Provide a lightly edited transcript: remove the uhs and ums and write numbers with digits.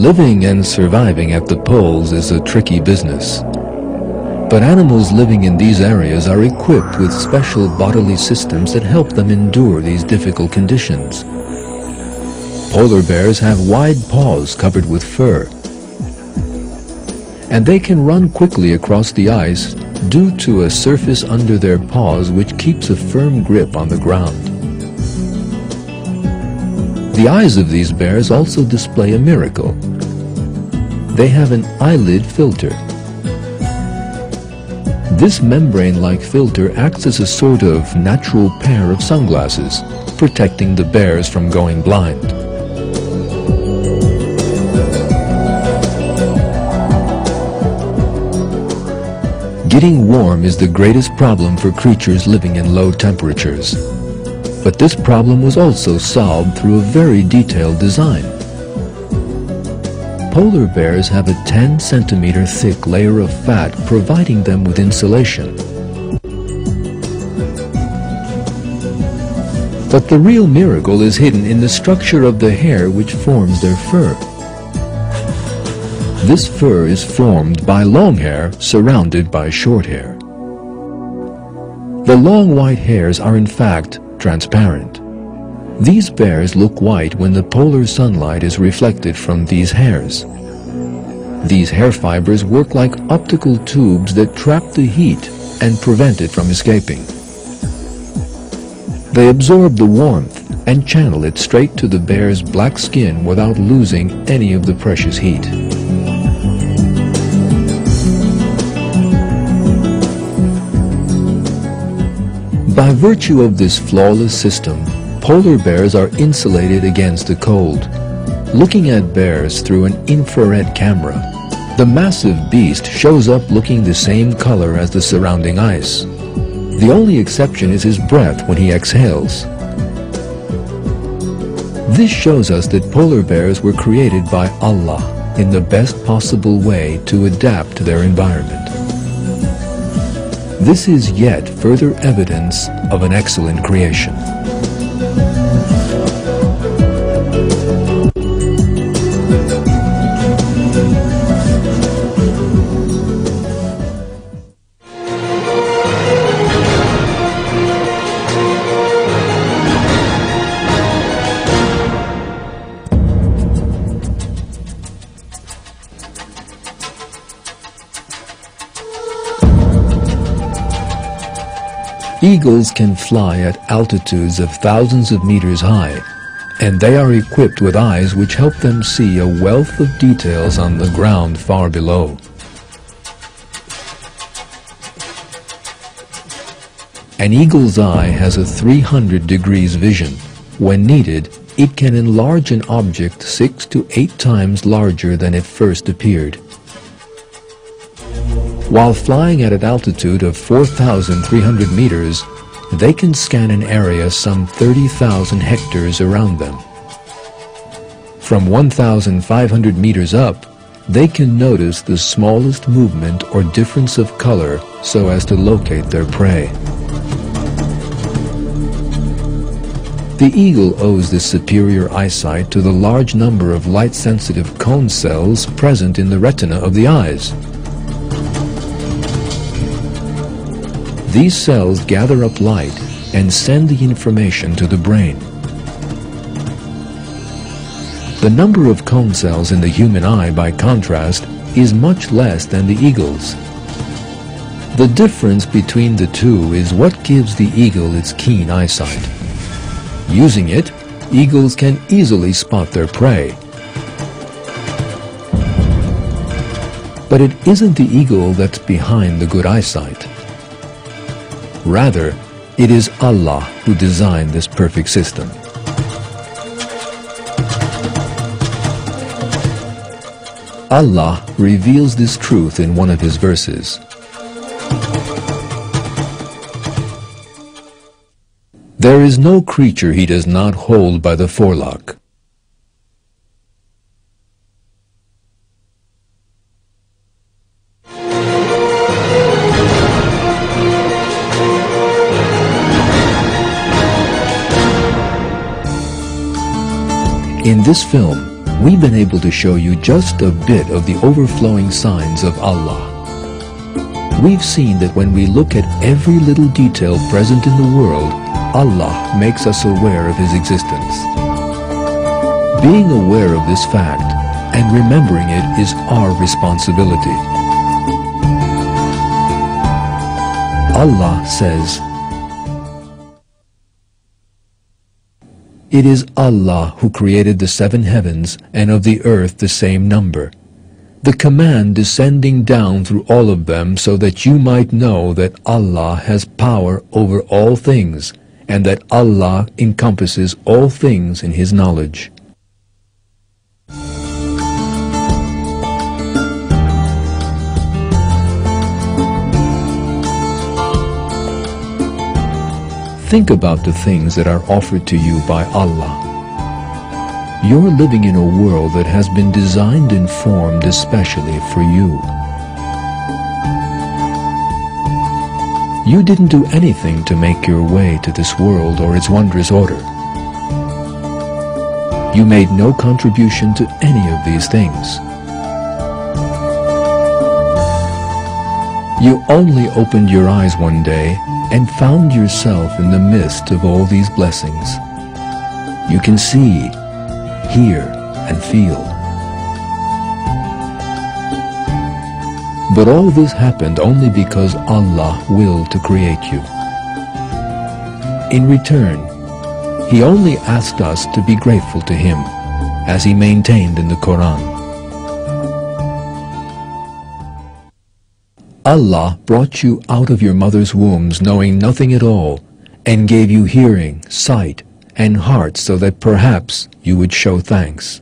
Living and surviving at the poles is a tricky business. But animals living in these areas are equipped with special bodily systems that help them endure these difficult conditions. Polar bears have wide paws covered with fur, and they can run quickly across the ice due to a surface under their paws which keeps a firm grip on the ground. The eyes of these bears also display a miracle. They have an eyelid filter. This membrane-like filter acts as a sort of natural pair of sunglasses, protecting the bears from going blind. Getting warm is the greatest problem for creatures living in low temperatures. But this problem was also solved through a very detailed design. Polar bears have a 10-centimeter thick layer of fat providing them with insulation. But the real miracle is hidden in the structure of the hair which forms their fur. This fur is formed by long hair surrounded by short hair. The long white hairs are in fact transparent. These bears look white when the polar sunlight is reflected from these hairs. These hair fibers work like optical tubes that trap the heat and prevent it from escaping. They absorb the warmth and channel it straight to the bear's black skin without losing any of the precious heat. By virtue of this flawless system, polar bears are insulated against the cold. Looking at bears through an infrared camera, the massive beast shows up looking the same color as the surrounding ice. The only exception is his breath when he exhales. This shows us that polar bears were created by Allah in the best possible way to adapt to their environment. This is yet further evidence of an excellent creation. Eagles can fly at altitudes of thousands of meters high, and they are equipped with eyes which help them see a wealth of details on the ground far below. An eagle's eye has a 300 degrees vision. When needed, it can enlarge an object 6 to 8 times larger than it first appeared. While flying at an altitude of 4,300 meters, they can scan an area some 30,000 hectares around them. From 1,500 meters up, they can notice the smallest movement or difference of color so as to locate their prey. The eagle owes this superior eyesight to the large number of light-sensitive cone cells present in the retina of the eyes. These cells gather up light and send the information to the brain. The number of cone cells in the human eye, by contrast, is much less than the eagle's. The difference between the two is what gives the eagle its keen eyesight. Using it, eagles can easily spot their prey. But it isn't the eagle that's behind the good eyesight. Rather, it is Allah who designed this perfect system. Allah reveals this truth in one of His verses. There is no creature He does not hold by the forelock. In this film, we've been able to show you just a bit of the overflowing signs of Allah. We've seen that when we look at every little detail present in the world, Allah makes us aware of His existence. Being aware of this fact and remembering it is our responsibility. Allah says, "It is Allah who created the 7 heavens and of the earth the same number, the command descending down through all of them so that you might know that Allah has power over all things and that Allah encompasses all things in His knowledge." Think about the things that are offered to you by Allah. You're living in a world that has been designed and formed especially for you. You didn't do anything to make your way to this world or its wondrous order. You made no contribution to any of these things. You only opened your eyes one day and found yourself in the midst of all these blessings. You can see, hear, and feel. But all this happened only because Allah willed to create you. In return, He only asked us to be grateful to Him, as He maintained in the Quran. Allah brought you out of your mother's wombs knowing nothing at all, and gave you hearing, sight, and heart so that perhaps you would show thanks.